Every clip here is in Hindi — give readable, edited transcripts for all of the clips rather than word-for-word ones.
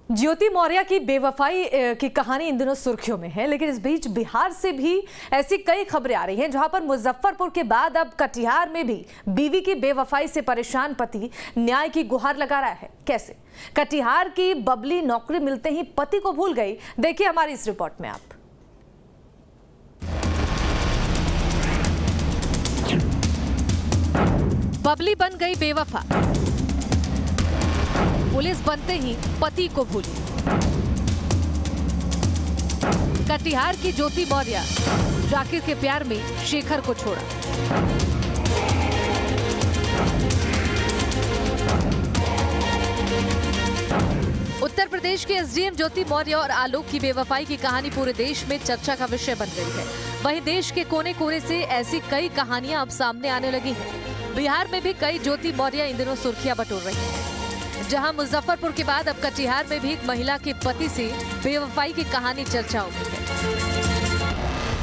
ज्योति मौर्य की बेवफाई की कहानी इन दिनों सुर्खियों में है, लेकिन इस बीच बिहार से भी ऐसी कई खबरें आ रही हैं जहां पर मुजफ्फरपुर के बाद अब कटिहार में भी बीवी की बेवफाई से परेशान पति न्याय की गुहार लगा रहा है। कैसे? कटिहार की बबली नौकरी मिलते ही पति को भूल गई। देखिए हमारी इस रिपोर्ट में आप। बबली बन गई बेवफा, पुलिस बनते ही पति को भूली। कटिहार की ज्योति मौर्य जाकिर के प्यार में शेखर को छोड़ा। उत्तर प्रदेश के एसडीएम ज्योति मौर्य और आलोक की बेवफाई की कहानी पूरे देश में चर्चा का विषय बन गई है। वहीं देश के कोने कोने से ऐसी कई कहानियां अब सामने आने लगी हैं। बिहार में भी कई ज्योति मौर्य इन दिनों सुर्खियां बटोर रही हैं। जहां मुजफ्फरपुर के बाद अब कटिहार में भी एक महिला के पति से बेवफाई की कहानी चर्चाओं में है।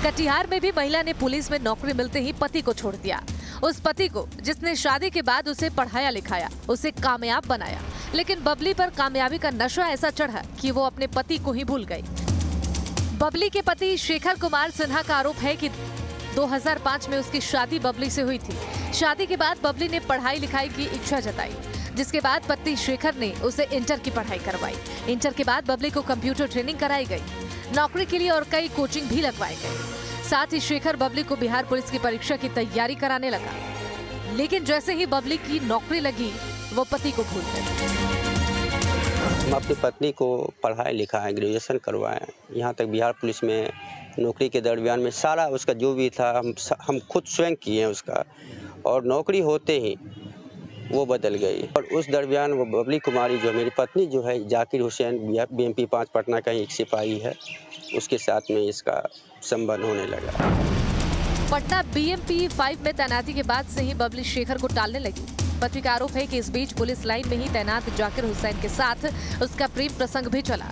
कटिहार में भी महिला ने पुलिस में नौकरी मिलते ही पति को छोड़ दिया। उस पति को जिसने शादी के बाद उसे पढ़ाया लिखाया, उसे कामयाब बनाया, लेकिन बबली पर कामयाबी का नशा ऐसा चढ़ा कि वो अपने पति को ही भूल गई। बबली के पति शेखर कुमार सिन्हा का आरोप है कि 2005 में उसकी शादी बबली से हुई थी। शादी के बाद बबली ने पढ़ाई लिखाई की इच्छा जताई, जिसके बाद पति शेखर ने उसे इंटर की पढ़ाई करवाई। इंटर के बाद बबली को कंप्यूटर ट्रेनिंग कराई गई। नौकरी के लिए और कई कोचिंग भी लगवाए गए। साथ ही शेखर बबली को बिहार पुलिस की परीक्षा की तैयारी कराने लगा, लेकिन जैसे ही बबली की नौकरी लगी वो पति को भूल गए। हम अपनी पत्नी को पढ़ाए लिखाए, ग्रेजुएशन करवाए, यहाँ तक बिहार पुलिस में नौकरी के दरमियान में सारा उसका जो भी था हम खुद स्वयं किए हैं उसका, और नौकरी होते ही वो बदल गई। और उस दरमियान वो बबली कुमारी जो मेरी पत्नी जो है, जाकिर हुसैन बीएमपी 5 पटना का एक सिपाही है, उसके साथ में इसका संबंध होने लगा। पटना बीएमपी 5 में तैनाती के बाद से ही बबली शेखर को टालने लगी। पति का आरोप है कि इस बीच पुलिस लाइन में ही तैनात जाकिर हुसैन के साथ उसका प्रेम प्रसंग भी चला।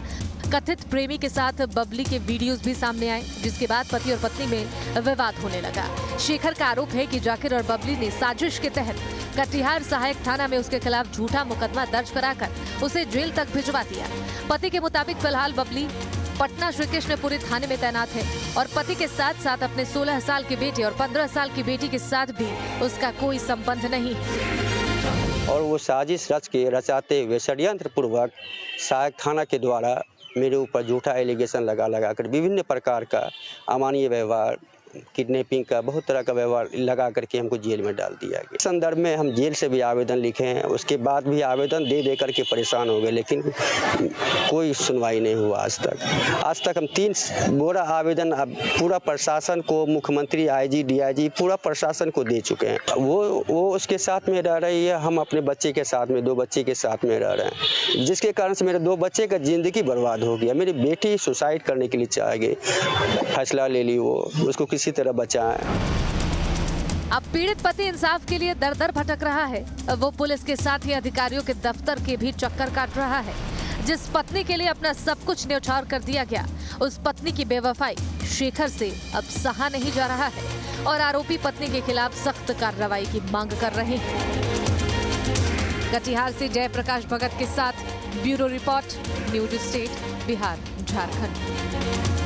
कथित प्रेमी के साथ बबली के वीडियोस भी सामने आए, जिसके बाद पति और पत्नी में विवाद होने लगा। शेखर का आरोप है कि जाकिर और बबली ने साजिश के तहत कटिहार सहायक थाना में उसके खिलाफ झूठा मुकदमा दर्ज कराकर उसे जेल तक भिजवा दिया। पति के मुताबिक फिलहाल बबली पटना श्री कृष्णपुरी थाने में तैनात है और पति के साथ साथ अपने 16 साल के बेटे और 15 साल की बेटी के साथ भी उसका कोई संबंध नहीं है। और वो साजिश रच के रचाते हुए षड्यंत्र पूर्वक सहायक थाना के द्वारा मेरे ऊपर झूठा एलिगेशन लगा कर विभिन्न प्रकार का अमानवीय व्यवहार, किडनैपिंग का बहुत तरह का व्यवहार लगा करके हमको जेल में डाल दिया गया। इस संदर्भ में हम जेल से भी आवेदन लिखे हैं, उसके बाद भी आवेदन दे करके परेशान हो गए, लेकिन कोई सुनवाई नहीं हुआ आज तक हम 3 बोरा आवेदन अब पूरा प्रशासन को, मुख्यमंत्री, आईजी, डीआईजी पूरा प्रशासन को दे चुके हैं। वो उसके साथ में रह रही है, हम अपने बच्चे के साथ में 2 बच्चे के साथ में रह रहे हैं, जिसके कारण से मेरे 2 बच्चे का जिंदगी बर्बाद हो गया। मेरी बेटी सुसाइड करने के लिए चाह गई, फैसला ले ली, वो उसको किसी तरह बचाएं। अब पीड़ित पति इंसाफ के लिए दर दर भटक रहा है। वो पुलिस के साथ ही अधिकारियों के दफ्तर के भी चक्कर काट रहा है। जिस पत्नी के लिए अपना सब कुछ न्यौछावर कर दिया गया, उस पत्नी की बेवफाई शेखर से अब सहा नहीं जा रहा है और आरोपी पत्नी के खिलाफ सख्त कार्रवाई की मांग कर रहे हैं। कटिहार से जयप्रकाश भगत के साथ bureau report, news state, Bihar, Jharkhand.